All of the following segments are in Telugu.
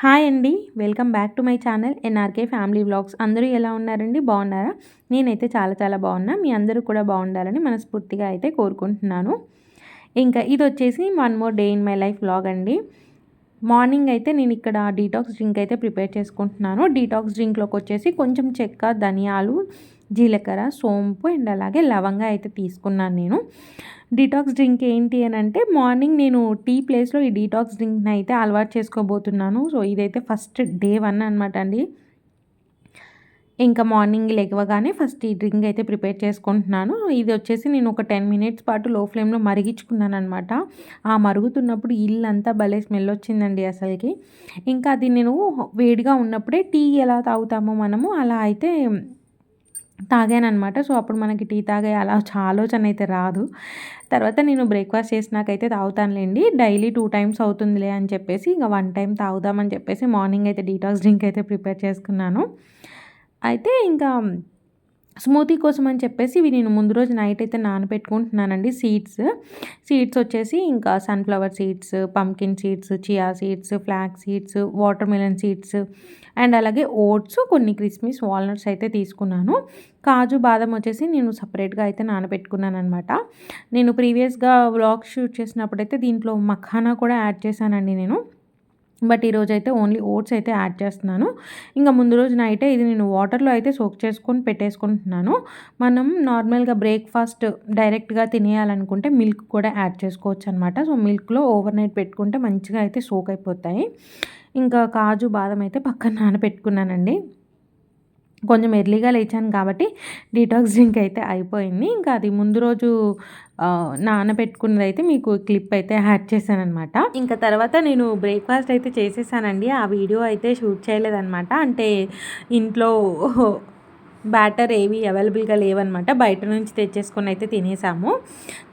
హాయ్ అండి. Welcome back to my channel NRK family vlogs. అందరూ ఎలా ఉన్నారండి? బాగున్నారా? నేనైతే చాలా చాలా బాగున్నా. మీ అందరూ కూడా బాగుండాలని మనస్ఫూర్తిగా అయితే కోరుకుంటున్నాను. ఇంకా ఇదొచ్చేసి one more day in my life vlog అండి. మార్నింగ్ అయితే నేను ఇక్కడ డీటాక్స్ డ్రింక్ అయితే ప్రిపేర్ చేసుకుంటున్నాను. డీటాక్స్ డ్రింక్లోకి వచ్చేసి కొంచెం చెక్క, ధనియాలు, జీలకర్ర, సోంపు అండ్ అలాగే లవంగా అయితే తీసుకున్నాను నేను. డీటాక్స్ డ్రింక్ ఏంటి అని అంటే మార్నింగ్ నేను టీ ప్లేస్లో ఈ డీటాక్స్ డ్రింక్ని అయితే అలవాటు చేసుకోబోతున్నాను. సో ఇదైతే ఫస్ట్ డే 1 అనమాట అండి. ఇంకా మార్నింగ్ లెగవగానే ఫస్ట్ ఈ డ్రింక్ అయితే ప్రిపేర్ చేసుకుంటున్నాను. ఇది వచ్చేసి నేను ఒక 10 మినిట్స్ పాటు లో ఫ్లేమ్లో మరిగించుకున్నాను అనమాట. ఆ మరుగుతున్నప్పుడు ఇల్లంతా భలే స్మెల్ వచ్చిందండి అసలుకి. ఇంకా అది నేను వేడిగా ఉన్నప్పుడే టీ ఎలా తాగుతామో మనము అలా అయితే తాగాననమాట. సో అప్పుడు మనకి టీ తాగే ఆలోచన అయితే రాదు. తర్వాత నేను బ్రేక్ఫాస్ట్ చేసినాకైతే తాగుతానులేండి. డైలీ 2 టైమ్స్ అవుతుందిలే అని చెప్పేసి ఇంక 1 టైం తాగుదామని చెప్పేసి మార్నింగ్ అయితే డీటాక్స్ డ్రింక్ అయితే ప్రిపేర్ చేసుకున్నాను. అయితే ఇంకా స్మూతీ కోసం అని చెప్పేసి ఇవి నేను ముందు రోజు నైట్ అయితే నానబెట్టుకుంటున్నానండి. సీడ్స్ వచ్చేసి ఇంకా sunflower seeds, pumpkin seeds, chia seeds, flax seeds, water melon seeds and అలాగే ఓట్స్, కొన్ని క్రిస్మిస్, వాల్నట్స్ అయితే తీసుకున్నాను. కాజు, బాదం వచ్చేసి నేను సపరేట్గా అయితే నానబెట్టుకున్నాను అనమాట. నేను ప్రీవియస్గా వ్లాగ్ షూట్ చేసినప్పుడైతే దీంట్లో మఖానా కూడా యాడ్ చేశానండి నేను. బట్ ఈరోజైతే ఓన్లీ ఓట్స్ అయితే యాడ్ చేస్తున్నాను. ఇంకా ముందు రోజు నైటే ఇది నేను వాటర్లో అయితే సోక్ చేసుకొని పెట్టేసుకుంటున్నాను. మనం నార్మల్గా బ్రేక్ఫాస్ట్ డైరెక్ట్గా తినేయాలనుకుంటే మిల్క్ కూడా యాడ్ చేసుకోవచ్చు అనమాట. సో మిల్క్లో ఓవర్ నైట్ పెట్టుకుంటే మంచిగా అయితే సోక్ అయిపోతాయి. ఇంకా కాజు, బాదం అయితే పక్కన నానబెట్టుకున్నానండి. కొంచెం ఎర్లీగా లేచాను కాబట్టి డీటాక్స్ డ్రింక్ అయితే అయిపోయింది. ఇంకా అది ముందు రోజు నానబెట్టుకున్నదైతే మీకు క్లిప్ అయితే యాడ్ చేశాననమాట. ఇంకా తర్వాత నేను బ్రేక్ఫాస్ట్ అయితే చేసేసానండి. ఆ వీడియో అయితే షూట్ చేయలేదనమాట. అంటే ఇంట్లో బ్యాటర్ ఏవి అవైలబుల్గా లేవన్నమాట. బయట నుంచి తెచ్చేసుకొని అయితే తినేసాము.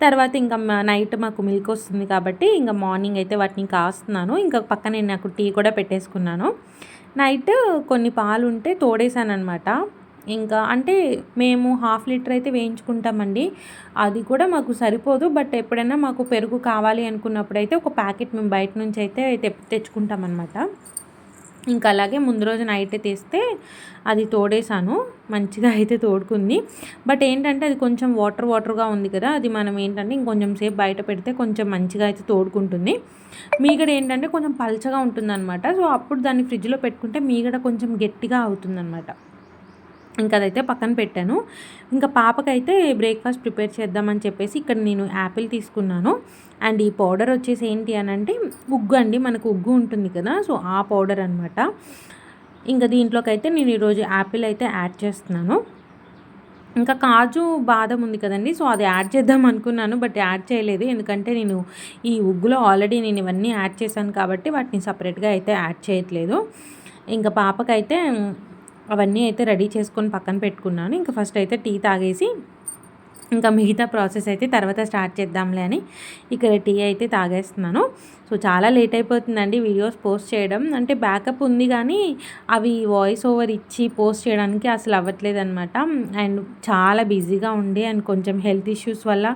తర్వాత ఇంకా నైట్ మాకు మిల్క్ వస్తుంది కాబట్టి ఇంకా మార్నింగ్ అయితే వాటిని కాస్తున్నాను. ఇంకా పక్కనే నాకు టీ కూడా పెట్టేసుకున్నాను. నైట్ కొన్ని పాలు ఉంటే తోడేసానమాట. ఇంకా అంటే మేము 1/2 లీటర్ అయితే వేయించుకుంటామండి. అది కూడా మాకు సరిపోదు. బట్ ఎప్పుడైనా మాకు పెరుగు కావాలి అనుకున్నప్పుడైతే ఒక ప్యాకెట్ మేము బయట నుంచి అయితే తెచ్చుకుంటామన్నమాట. ఇంకా అలాగే ముందు రోజు నైట్ తీస్తే అది తోడేసాను. మంచిగా అయితే తోడుకుంది. బట్ ఏంటంటే అది కొంచెం వాటర్గా ఉంది కదా, అది మనం ఏంటంటే ఇంకొంచెం సేపు బయట పెడితే కొంచెం మంచిగా అయితే తోడుకుంటుంది. మీగడ ఏంటంటే కొంచెం పల్చగా ఉంటుందన్నమాట. సో అప్పుడు దాన్ని ఫ్రిడ్జ్లో పెట్టుకుంటే మీగడ కొంచెం గట్టిగా అవుతుందన్నమాట. ఇంకా అదైతే పక్కన పెట్టాను. ఇంకా పాపకైతే బ్రేక్ఫాస్ట్ ప్రిపేర్ చేద్దామని చెప్పేసి ఇక్కడ నేను యాపిల్ తీసుకున్నాను. అండ్ ఈ పౌడర్ వచ్చేసి ఏంటి అని అంటే ఉగ్గు అండి. మనకు ఉగ్గు ఉంటుంది కదా, సో ఆ పౌడర్ అనమాట. ఇంకా దీంట్లోకైతే నేను ఈరోజు యాపిల్ అయితే యాడ్ చేస్తున్నాను. ఇంకా కాజు, బాదం ఉంది కదండి, సో అది యాడ్ చేద్దాం అనుకున్నాను. బట్ యాడ్ చేయలేదు. ఎందుకంటే నేను ఈ ఉగ్గులో ఆల్రెడీ నేను ఇవన్నీ యాడ్ చేశాను కాబట్టి వాటిని సపరేట్గా అయితే యాడ్ చేయట్లేదు. ఇంకా పాపకైతే అవన్నీ అయితే రెడీ చేసుకొని పక్కన పెట్టుకున్నాను. ఇంకా ఫస్ట్ అయితే టీ తాగేసి ఇంకా మిగతా ప్రాసెస్ అయితే తర్వాత స్టార్ట్ చేద్దాంలే అని ఇక్కడ టీ అయితే తాగేస్తున్నాను. సో చాలా లేట్ అయిపోతుందండి వీడియోస్ పోస్ట్ చేయడం. అంటే బ్యాకప్ ఉంది కానీ అవి వాయిస్ ఓవర్ ఇచ్చి పోస్ట్ చేయడానికి అసలు అవ్వట్లేదన్నమాట. అండ్ చాలా బిజీగా ఉండి అండ్ కొంచెం హెల్త్ ఇష్యూస్ వల్ల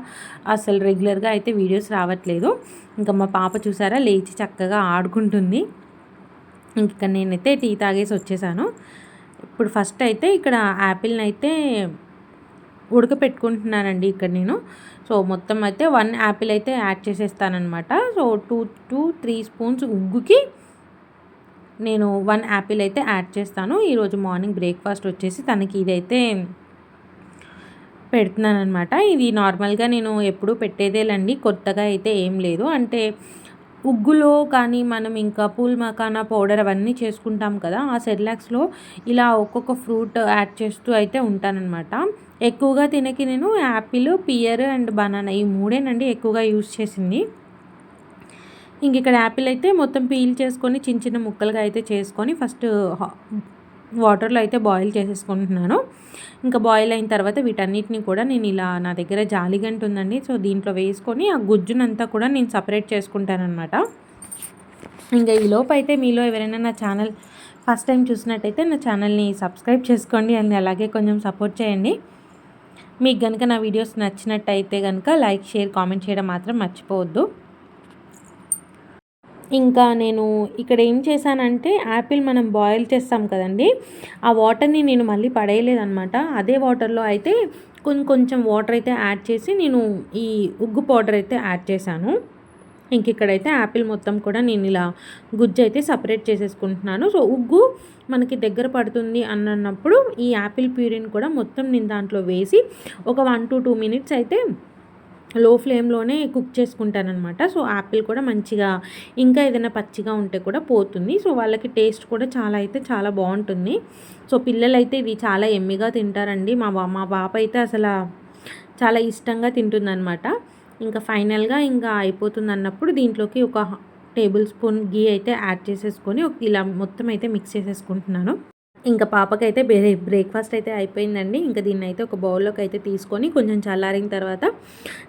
అసలు రెగ్యులర్గా అయితే వీడియోస్ రావట్లేదు. ఇంకా మా పాప చూసారా లేచి చక్కగా ఆడుకుంటుంది. ఇంక నేనైతే టీ తాగేసి వచ్చేసాను. ఇప్పుడు ఫస్ట్ అయితే ఇక్కడ యాపిల్ని అయితే ఉడకపెట్టుకుంటున్నానండి ఇక్కడ నేను. సో మొత్తం అయితే 1 యాపిల్ అయితే యాడ్ చేసేస్తానమాట. సో 2-3 స్పూన్స్ ఉగ్గుకి నేను 1 యాపిల్ అయితే యాడ్ చేస్తాను. ఈరోజు మార్నింగ్ బ్రేక్ఫాస్ట్ వచ్చేసి తనకి ఇదైతే పెడుతున్నానమాట. ఇది నార్మల్గా నేను ఎప్పుడూ పెట్టేదేలండి, కొత్తగా అయితే ఏం లేదు. అంటే ఉగ్గులో కానీ మనం ఇంకా పూల్ మఖానా పౌడర్ అవన్నీ చేసుకుంటాం కదా, ఆ సెర్లాక్స్లో ఇలా ఒక్కొక్క ఫ్రూట్ యాడ్ చేస్తూ అయితే ఉంటానన్నమాట. ఎక్కువగా తినకి నేను యాపిల్, పియర్ అండ్ బనానా ఈ మూడేనండి ఎక్కువగా యూజ్ చేసింది. ఇంక ఇక్కడ యాపిల్ అయితే మొత్తం పీల్ చేసుకొని చిన్న చిన్న ముక్కలుగా అయితే చేసుకొని ఫస్ట్ వాటర్లో అయితే బాయిల్ చేసేసుకుంటున్నాను. ఇంకా బాయిల్ అయిన తర్వాత వీటన్నిటిని కూడా నేను ఇలా నా దగ్గర జాలిగంట ఉందండి, సో దీంట్లో వేసుకొని ఆ గుజ్జునంతా కూడా నేను సపరేట్ చేసుకుంటానమాట. ఇంకా ఈ లోపు అయితే మీలో ఎవరైనా నా ఛానల్ ఫస్ట్ టైం చూసినట్టయితే నా ఛానల్ని సబ్స్క్రైబ్ చేసుకోండి అండ్ అలాగే కొంచెం సపోర్ట్ చేయండి. మీకు కనుక నా వీడియోస్ నచ్చినట్టయితే కనుక లైక్, షేర్, కామెంట్ చేయడం మాత్రం మర్చిపోవద్దు. ఇంకా నేను ఇక్కడ ఏం చేశానంటే యాపిల్ మనం బాయిల్ చేస్తాం కదండి, ఆ వాటర్ని నేను మళ్ళీ పడేయలేదనమాట. అదే వాటర్లో అయితే కొంచెం వాటర్ అయితే యాడ్ చేసి నేను ఈ ఉగ్గు పౌడర్ అయితే యాడ్ చేశాను. ఇంక ఇక్కడైతే యాపిల్ మొత్తం కూడా నేను ఇలా గుజ్జు అయితే సపరేట్ చేసేసుకుంటున్నాను. సో ఉగ్గు మనకి దగ్గర పడుతుంది అన్నప్పుడు ఈ యాపిల్ ప్యూరీని కూడా మొత్తం నేను దాంట్లో వేసి ఒక 1 to 2 మినిట్స్ అయితే లో ఫ్లేమ్లోనే కుక్ చేసుకుంటాననమాట. సో యాపిల్ కూడా మంచిగా ఇంకా ఏదైనా పచ్చిగా ఉంటే కూడా పోతుంది. సో వాళ్ళకి టేస్ట్ కూడా చాలా బాగుంటుంది. సో పిల్లలైతే ఇది చాలా ఎమ్మిగా తింటారండి. మా పాప అయితే అసలు చాలా ఇష్టంగా తింటుందనమాట. ఇంకా ఫైనల్గా ఇంకా అయిపోతుంది అన్నప్పుడు దీంట్లోకి ఒక టేబుల్ స్పూన్ గీ అయితే యాడ్ చేసేసుకొని ఇలా మొత్తం అయితే మిక్స్ చేసేసుకుంటున్నాను. ఇంకా పాపకైతే బ్రేక్ఫాస్ట్ అయితే అయిపోయిందండి. ఇంకా దీన్ని అయితే ఒక బౌల్లోకి అయితే తీసుకొని కొంచెం చల్లారిన తర్వాత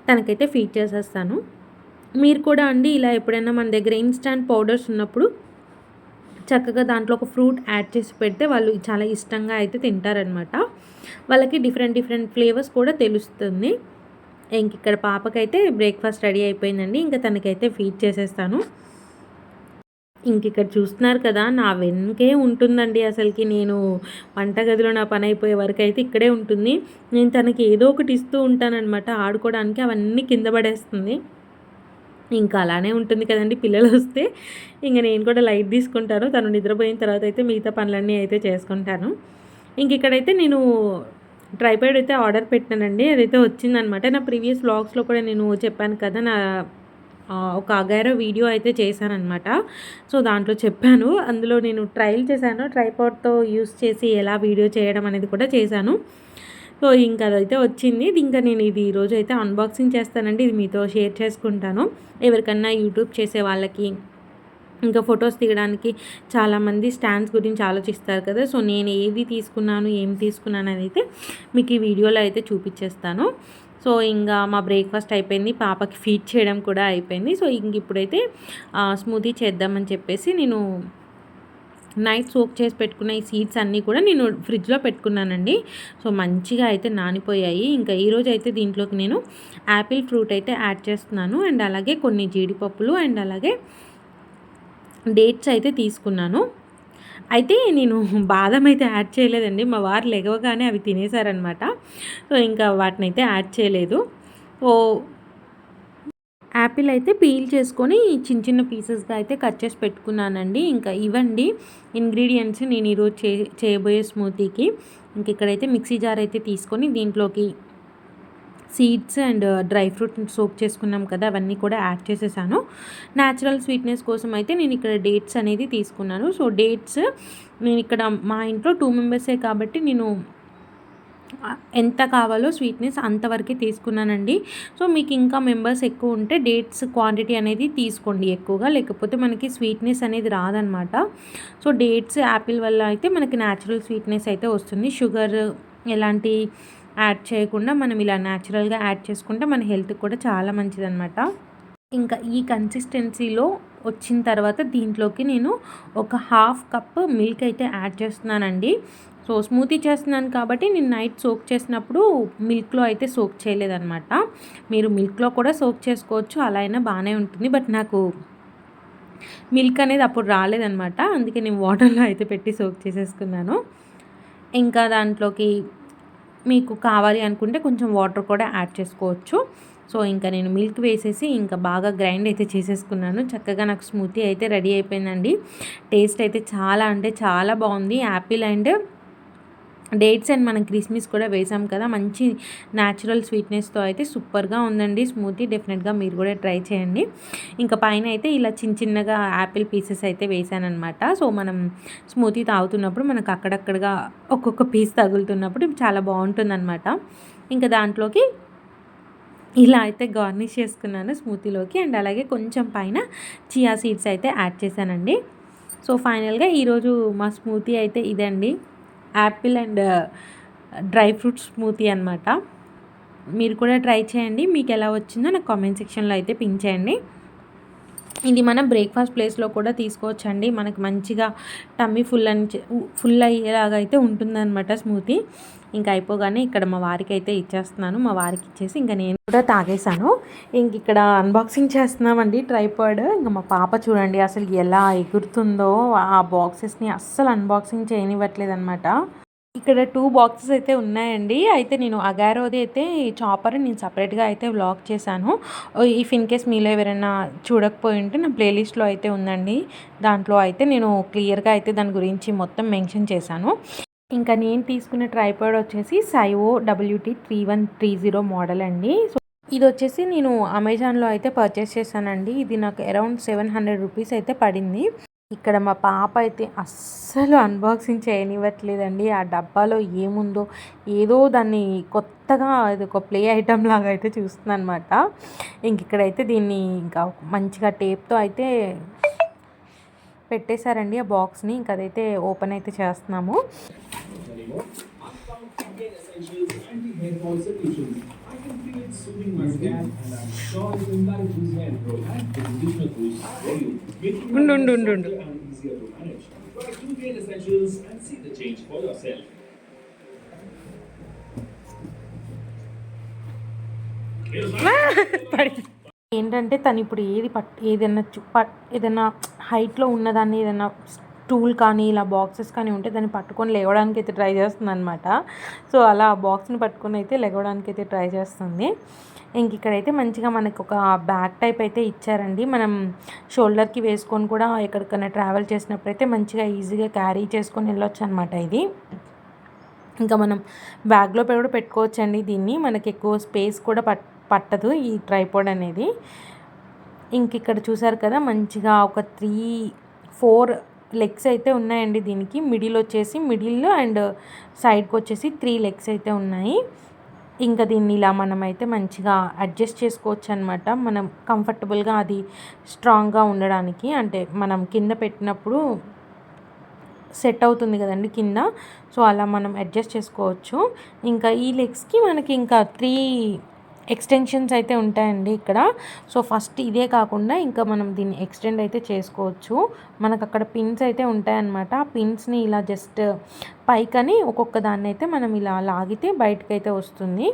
తనకైతే ఫీడ్ చేసేస్తాను. మీరు కూడా అండి ఇలా ఎప్పుడైనా మన దగ్గర ఇన్స్టాంట్ పౌడర్స్ ఉన్నప్పుడు చక్కగా దాంట్లో ఒక ఫ్రూట్ యాడ్ చేసి పెడితే వాళ్ళు చాలా ఇష్టంగా అయితే తింటారనమాట. వాళ్ళకి డిఫరెంట్ ఫ్లేవర్స్ కూడా తెలుస్తుంది. ఇంక ఇక్కడ పాపకైతే బ్రేక్ఫాస్ట్ రెడీ అయిపోయిందండి. ఇంకా తనకైతే ఫీడ్ చేసేస్తాను. ఇంక ఇక్కడ చూస్తున్నారు కదా, నా వెనకే ఉంటుందండి. అసలుకి నేను వంటగదిలో నా పని అయిపోయే వరకు అయితే ఇక్కడే ఉంటుంది. నేను తనకి ఏదో ఒకటి ఇస్తూ ఉంటానన్నమాట ఆడుకోవడానికి. అవన్నీ కింద పడేస్తుంది. ఇంకా అలానే ఉంటుంది కదండి పిల్లలు వస్తే. ఇంక నేను కూడా లైట్ తీసుకుంటాను. తను నిద్రపోయిన తర్వాత అయితే మిగతా పనులన్నీ అయితే చేసుకుంటాను. ఇంక ఇక్కడైతే నేను ట్రైపాడ్ అయితే ఆర్డర్ పెట్టానండి. అదైతే వచ్చిందనమాట. నా ప్రీవియస్ వ్లాగ్స్లో కూడా నేను చెప్పాను కదా, నా ఒక అగైరో వీడియో అయితే చేశాననమాట. సో దాంట్లో చెప్పాను. అందులో నేను ట్రయల్ చేశాను. ట్రైపాడ్తో యూస్ చేసి ఎలా వీడియో చేయడం అనేది కూడా చేశాను. సో ఇంకా అదైతే వచ్చింది. ఇంకా నేను ఇది ఈరోజు అయితే అన్బాక్సింగ్ చేస్తానండి. ఇది మీతో షేర్ చేసుకుంటాను. ఎవరికన్నా యూట్యూబ్ చేసే వాళ్ళకి, ఇంకా ఫొటోస్ తీయడానికి చాలామంది స్టాండ్స్ గురించి ఆలోచిస్తారు కదా. సో నేను ఏది తీసుకున్నాను, ఏం తీసుకున్నాను అని అయితే మీకు ఈ వీడియోలో అయితే చూపించేస్తాను. సో ఇంకా మా బ్రేక్ఫాస్ట్ అయిపోయింది. పాపకి ఫీడ్ చేయడం కూడా అయిపోయింది. సో ఇంక ఇప్పుడైతే స్మూతీ చేద్దామని చెప్పేసి నేను నైట్ సోక్ చేసి పెట్టుకున్న ఈ సీడ్స్ అన్నీ కూడా నేను ఫ్రిడ్జ్లో పెట్టుకున్నానండి. సో మంచిగా అయితే నానిపోయాయి. ఇంకా ఈరోజు అయితే దీంట్లోకి నేను యాపిల్ ఫ్రూట్ అయితే యాడ్ చేస్తున్నాను. అండ్ అలాగే కొన్ని జీడిపప్పులు అండ్ అలాగే డేట్స్ అయితే తీసుకున్నాను. అయితే నేను బాదం అయితే యాడ్ చేయలేదండి. మా వారు లెగవగానే అవి తినేసారనమాట. సో ఇంకా వాటిని అయితే యాడ్ చేయలేదు. సో యాపిల్ అయితే పీల్ చేసుకొని చిన్న పీసెస్గా అయితే కట్ చేసి పెట్టుకున్నానండి. ఇంకా ఇవ్వండి ఇంగ్రీడియంట్స్ నేను ఈరోజు చేయబోయే స్మూతీకి. ఇంక ఇక్కడైతే మిక్సీ జార్ అయితే తీసుకొని దీంట్లోకి seeds and dry fruit soak చేసుకున్నాం కదా, అవన్నీ కూడా యాడ్ చేసేసాను. న్యాచురల్ స్వీట్నెస్ కోసం అయితే నేను ఇక్కడ డేట్స్ అనేది తీసుకున్నాను. సో డేట్స్ నేను ఇక్కడ మా ఇంట్లో 2 మెంబర్సే కాబట్టి నేను ఎంత కావాలో స్వీట్నెస్ అంతవరకే తీసుకున్నానండి. సో మీకు ఇంకా మెంబర్స్ ఎక్కువ ఉంటే డేట్స్ క్వాంటిటీ అనేది తీసుకోండి ఎక్కువగా, లేకపోతే మనకి స్వీట్నెస్ అనేది రాదనమాట. సో డేట్స్ యాపిల్ వల్ల అయితే మనకి న్యాచురల్ స్వీట్నెస్ అయితే వస్తుంది. షుగర్ ఎలాంటి యాడ్ చేయకుండా మనం ఇలా న్యాచురల్గా యాడ్ చేసుకుంటే మన హెల్త్కి కూడా చాలా మంచిదన్నమాట. ఇంకా ఈ కన్సిస్టెన్సీలో వచ్చిన తర్వాత దీంట్లోకి నేను ఒక 1/2 కప్ మిల్క్ అయితే యాడ్ చేస్తున్నానండి. సో స్మూతీ చేస్తున్నాను కాబట్టి నేను నైట్ సోక్ చేసినప్పుడు మిల్క్లో అయితే సోక్ చేయలేదన్నమాట. మీరు మిల్క్లో కూడా సోక్ చేసుకోవచ్చు, అలా అయినా బాగానే ఉంటుంది. బట్ నాకు మిల్క్ అనేది అప్పుడు రాలేదన్నమాట. అందుకే నేను వాటర్లో అయితే పెట్టి సోక్ చేసేసుకున్నాను. ఇంకా దాంట్లోకి మీకు కావాలి అనుకుంటే కొంచెం వాటర్ కూడా యాడ్ చేసుకోవచ్చు. సో ఇంకా నేను మిల్క్ వేసేసి ఇంకా బాగా గ్రైండ్ అయితే చేసేసుకున్నాను. చక్కగా నాకు స్మూతీ అయితే రెడీ అయిపోయిందండి. టేస్ట్ అయితే చాలా అంటే చాలా బాగుంది. యాపిల్ అండ్ డేట్స్ అండ్ మనం కిస్మిస్ కూడా వేసాం కదా, మంచి న్యాచురల్ స్వీట్నెస్తో అయితే సూపర్గా ఉందండి స్మూతీ. డెఫినెట్గా మీరు కూడా ట్రై చేయండి. ఇంకా పైన అయితే ఇలా చిన్నగా యాపిల్ పీసెస్ అయితే వేసానమాట. సో మనం స్మూతీ తాగుతున్నప్పుడు మనకు అక్కడక్కడగా ఒక్కొక్క పీస్ తగులుతున్నప్పుడు చాలా బాగుంటుందన్నమాట. ఇంకా దాంట్లోకి ఇలా అయితే గార్నిష్ చేసుకున్నాను స్మూతీలోకి. అండ్ అలాగే కొంచెం పైన చియా సీడ్స్ అయితే యాడ్ చేశానండి. సో ఫైనల్గా ఈరోజు మా స్మూతీ అయితే ఇదండి, Apple and dry fruit smoothie అనమాట. మీరు కూడా ట్రై చేయండి. మీకు ఎలా వచ్చిందో నాకు కామెంట్ సెక్షన్లో అయితే పిన్ చేయండి. ఇది మనం బ్రేక్ఫాస్ట్ ప్లేస్లో కూడా తీసుకోవచ్చండి. మనకు మంచిగా టమ్మీ ఫుల్ అయ్యేలాగా అయితే ఉంటుందన్నమాట స్మూతీ. ఇంకా అయిపోగానే ఇక్కడ మా వారికి అయితే ఇచ్చేస్తున్నాను. మా వారికి ఇచ్చేసి ఇంకా నేను కూడా తాగేసాను. ఇంక ఇక్కడ అన్బాక్సింగ్ చేస్తున్నామండి ట్రైపాడ్. ఇంకా మా పాప చూడండి అసలు ఎలా ఎగురుతుందో, ఆ బాక్సెస్ని అస్సలు అన్బాక్సింగ్ చేయనివ్వట్లేదు అనమాట. ఇక్కడ 2 బాక్సెస్ అయితే ఉన్నాయండి. అయితే నేను అగారోది అయితే చాపర్ నేను సపరేట్‌గా అయితే వ్లాగ్ చేశాను. ఇఫ్ ఇన్ కేస్ మీలో ఎవరైనా చూడకపోయి ఉంటే నా ప్లేలిస్ట్‌లో అయితే ఉందండి. దాంట్లో అయితే నేను క్లియర్‌గా అయితే దాని గురించి మొత్తం మెన్షన్ చేశాను. ఇంకా నేను తీసుకున్న ట్రైపాడ్ వచ్చేసి సైవో WT3130 మోడల్ అండి. సో ఇదొచ్చేసి నేను అమెజాన్‌లో అయితే పర్చేస్ చేశానండి. ఇది నాకు అరౌండ్ 700 రూపీస్ అయితే పడింది. ఇక్కడ మా పాప అయితే అస్సలు అన్బాక్సింగ్ చేయనివ్వట్లేదండి. ఆ డబ్బాలో ఏముందో ఏదో దాన్ని కొత్తగా ఇది ఒక ప్లే ఐటెం లాగా అయితే చూస్తుందనమాట. ఇక్కడైతే దీన్ని ఇంకా మంచిగా టేప్తో అయితే పెట్టేశారండి ఆ బాక్స్ని. ఇంక అదైతే ఓపెన్ అయితే చేస్తున్నాము. ఉండు ఏంటంటే తను ఇప్పుడు ఏదైనా హైట్లో ఉన్నదాన్ని ఏదైనా స్టూల్ కానీ ఇలా బాక్సెస్ కానీ ఉంటే దాన్ని పట్టుకొని లేవడానికి అయితే ట్రై చేస్తుంది అనమాట. సో అలా ఆ బాక్స్ని పట్టుకొని అయితే లేవడానికి అయితే ట్రై చేస్తుంది. ఇక్కడైతే మంచిగా మనకు ఒక బ్యాగ్ టైప్ అయితే ఇచ్చారండి. మనం షోల్డర్కి వేసుకొని కూడా ఎక్కడికైనా ట్రావెల్ చేసినప్పుడు అయితే మంచిగా ఈజీగా క్యారీ చేసుకొని వెళ్ళొచ్చు అనమాట. ఇది ఇంకా మనం బ్యాగ్లో కూడా పెట్టుకోవచ్చండి. దీన్ని మనకి ఎక్కువ స్పేస్ కూడా పట్టదు ఈ ట్రైపాడ్ అనేది. ఇక్కడ చూసారు కదా మంచిగా ఒక 3-4 లెగ్స్ అయితే ఉన్నాయండి దీనికి. మిడిల్ అండ్ సైడ్కి వచ్చేసి 3 లెగ్స్ అయితే ఉన్నాయి. ఇంకా దీన్ని ఇలా మనం అయితే మంచిగా అడ్జస్ట్ చేసుకోవచ్చు అనమాట. మనం కంఫర్టబుల్గా అది స్ట్రాంగ్గా ఉండడానికి, అంటే మనం కింద పెట్టినప్పుడు సెట్ అవుతుంది కదండి కింద. సో అలా మనం అడ్జస్ట్ చేసుకోవచ్చు. ఇంకా ఈ లెగ్స్కి మనకి ఇంకా 3 ఎక్స్టెన్షన్స్ అయితే ఉంటాయండి ఇక్కడ. సో ఫస్ట్ ఇదే కాకుండా ఇంకా మనం దీన్ని ఎక్స్టెండ్ అయితే చేసుకోవచ్చు. మనకు అక్కడ పిన్స్ అయితే ఉంటాయన్నమాట. ఆ పిన్స్ని ఇలా జస్ట్ పైకని ఒక్కొక్క దాన్ని అయితే మనం ఇలా లాగితే బయటకైతే వస్తుంది.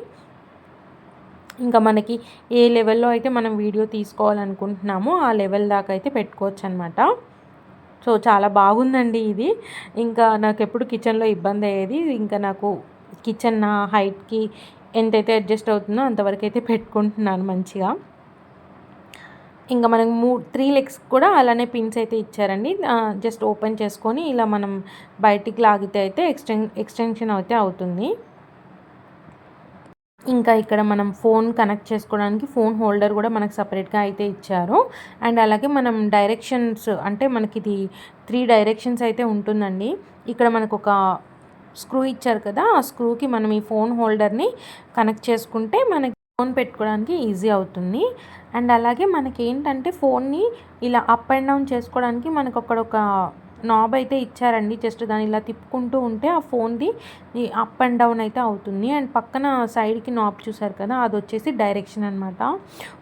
ఇంకా మనకి ఏ లెవెల్లో అయితే మనం వీడియో తీసుకోవాలనుకుంటున్నామో ఆ లెవెల్ దాకా అయితే పెట్టుకోవచ్చు అనమాట. సో చాలా బాగుందండి ఇది. ఇంకా నాకు ఎప్పుడు కిచెన్లో ఇబ్బంది అయ్యేది. ఇంకా నాకు కిచెన్ నా హైట్కి ఎంతైతే అడ్జస్ట్ అవుతుందో అంతవరకు అయితే పెట్టుకుంటున్నాను మంచిగా. ఇంకా మనకు 3 లెగ్స్ కూడా అలానే పిన్స్ అయితే ఇచ్చారండి. జస్ట్ ఓపెన్ చేసుకొని ఇలా మనం బయటికి లాగితే అయితే ఎక్స్టెన్షన్ అయితే అవుతుంది. ఇంకా ఇక్కడ మనం ఫోన్ కనెక్ట్ చేసుకోవడానికి ఫోన్ హోల్డర్ కూడా మనకు సపరేట్గా అయితే ఇచ్చారు. అండ్ అలాగే మనం డైరెక్షన్స్ అంటే మనకి ఇది 3 డైరెక్షన్స్ అయితే ఉంటుందండి. ఇక్కడ మనకు ఒక స్క్రూ ఇచ్చారు కదా, ఆ స్క్రూకి మనం ఈ ఫోన్ హోల్డర్ని కనెక్ట్ చేసుకుంటే మనకి ఫోన్ పెట్టుకోవడానికి ఈజీ అవుతుంది. అండ్ అలాగే మనకి ఏంటంటే ఫోన్ని ఇలా అప్ అండ్ డౌన్ చేసుకోవడానికి మనకు ఒక నాబ్ అయితే ఇచ్చారండి. జస్ట్ దాన్ని ఇలా తిప్పుకుంటూ ఉంటే ఆ ఫోన్ది అప్ అండ్ డౌన్ అయితే అవుతుంది. అండ్ పక్కన సైడ్కి నాబ్ చూసారు కదా, అది వచ్చేసి డైరెక్షన్ అనమాట.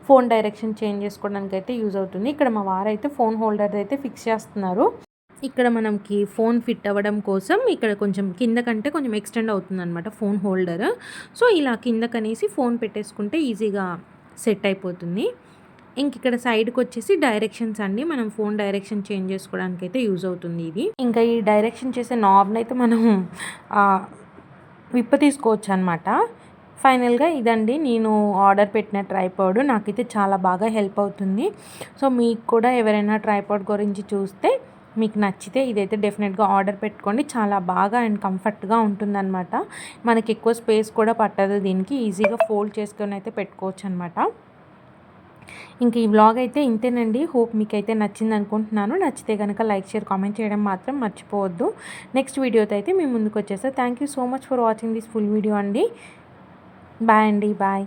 ఫోన్ డైరెక్షన్ చేంజ్ చేసుకోవడానికి అయితే యూజ్ అవుతుంది. ఇక్కడ మా వారైతే ఫోన్ హోల్డర్ అయితే ఫిక్స్ చేస్తున్నారు. ఇక్కడ మనకి ఫోన్ ఫిట్ అవ్వడం కోసం ఇక్కడ కొంచెం కిందకంటే కొంచెం ఎక్స్టెండ్ అవుతుందన్నమాట ఫోన్ హోల్డర్. సో ఇలా కిందకనేసి ఫోన్ పెట్టేసుకుంటే ఈజీగా సెట్ అయిపోతుంది. ఇక్కడ సైడ్కి వచ్చేసి డైరెక్షన్స్ అండి. మనం ఫోన్ డైరెక్షన్ చేంజ్ చేసుకోవడానికి అయితే యూజ్ అవుతుంది ఇది. ఇంకా ఈ డైరెక్షన్ చేసే నాబ్ని అయితే మనం తీసుకోవచ్చు అనమాట. ఫైనల్గా ఇదండి నేను ఆర్డర్ పెట్టిన ట్రైపాడ్. నాకైతే చాలా బాగా హెల్ప్ అవుతుంది. సో మీకు కూడా ఎవరైనా ట్రైపాడ్ గురించి చూస్తే మీకు నచ్చితే ఇదైతే డెఫినెట్గా ఆర్డర్ పెట్టుకోండి. చాలా బాగా అండ్ కంఫర్ట్గా ఉంటుందన్నమాట. మనకి ఎక్కువ స్పేస్ కూడా పట్టదు. దీనికి ఈజీగా ఫోల్డ్ చేసుకొని అయితే పెట్టుకోవచ్చు అనమాట. ఈ వ్లాగ్ అయితే ఇంతేనండి. హోప్ మీకైతే నచ్చింది అనుకుంటున్నాను. నచ్చితే కనుక లైక్, షేర్, కామెంట్ చేయడం మాత్రం మర్చిపోవద్దు. నెక్స్ట్ వీడియోతో అయితే మీ ముందుకు వచ్చేస్తా. Thank you so much for watching this full video అండి. బాయ్ అండి. బాయ్.